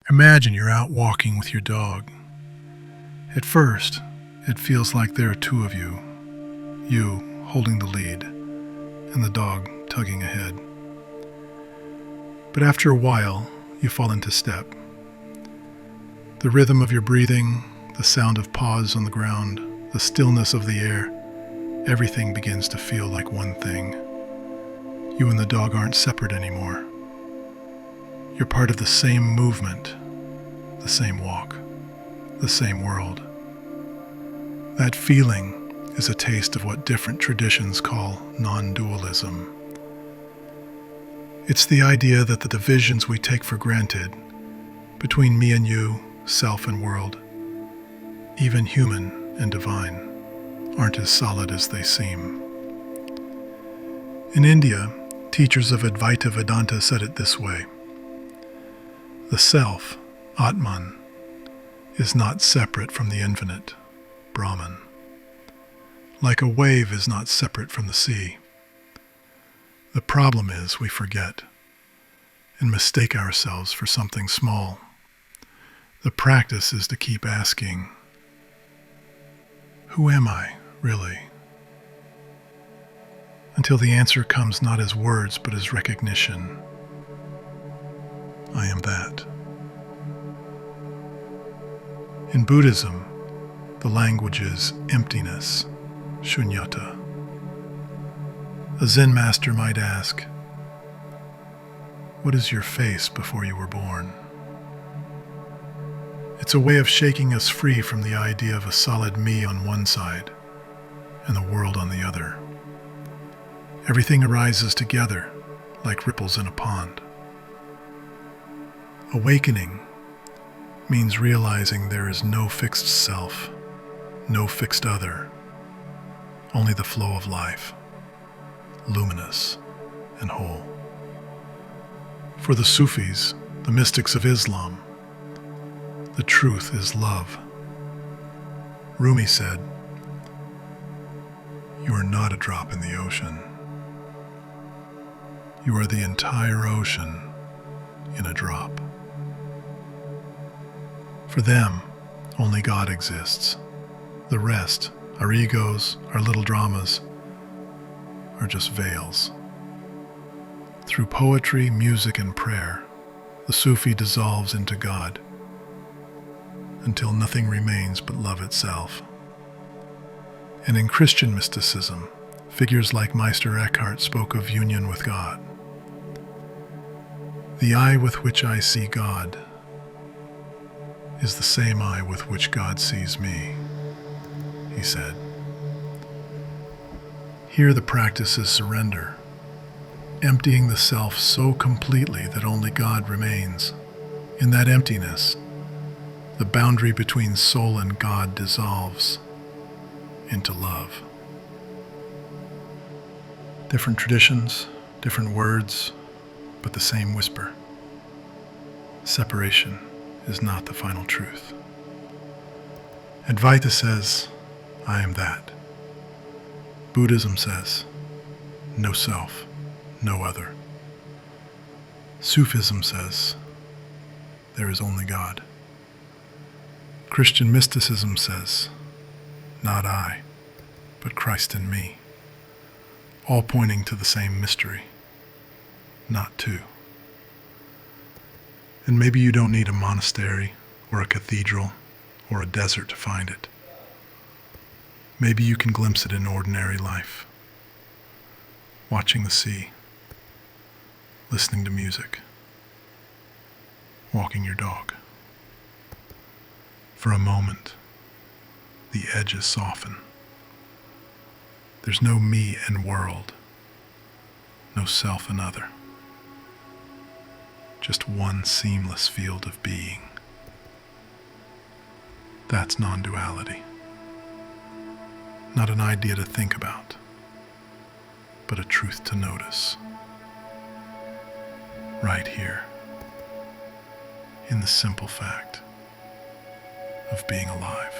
Imagine you're out walking with your dog. At first, it feels like there are two of you holding the lead, and the dog tugging ahead. But after a while, you fall into step. The rhythm of your breathing, the sound of paws on the ground, the stillness of the air, everything begins to feel like one thing. You and the dog aren't separate anymore. You're part of the same movement, the same walk, the same world. That feeling is a taste of what different traditions call non-dualism. It's the idea that the divisions we take for granted between me and you, self and world, even human and divine, aren't as solid as they seem. In India, teachers of Advaita Vedānta said it this way: the self, Atman, is not separate from the infinite, Brahman. Like a wave is not separate from the sea. The problem is we forget and mistake ourselves for something small. The practice is to keep asking, who am I, really? Until the answer comes not as words, but as recognition. I am that. In Buddhism, the language is emptiness, shunyata. A Zen master might ask, what is your face before you were born? It's a way of shaking us free from the idea of a solid me on one side and the world on the other. Everything arises together like ripples in a pond. Awakening means realizing there is no fixed self, no fixed other, only the flow of life, luminous and whole. For the Sufis, the mystics of Islam, the truth is love. Rumi said, "You are not a drop in the ocean. You are the entire ocean in a drop." For them, only God exists. The rest, our egos, our little dramas, are just veils. Through poetry, music, and prayer, the Sufi dissolves into God until nothing remains but love itself. And in Christian mysticism, figures like Meister Eckhart spoke of union with God. The eye with which I see God is the same eye with which God sees me, he said. Here the practice is surrender, emptying the self so completely that only God remains. In that emptiness, the boundary between soul and God dissolves into love. Different traditions, different words, but the same whisper. Separation is not the final truth. Advaita says, I am that. Buddhism says, no self, no other. Sufism says, there is only God. Christian mysticism says, not I, but Christ in me, all pointing to the same mystery, not two. And maybe you don't need a monastery or a cathedral or a desert to find it. Maybe you can glimpse it in ordinary life, watching the sea, listening to music, walking your dog. For a moment, the edges soften. There's no me and world, no self and other. Just one seamless field of being. That's non-duality. Not an idea to think about, but a truth to notice. Right here, in the simple fact of being alive.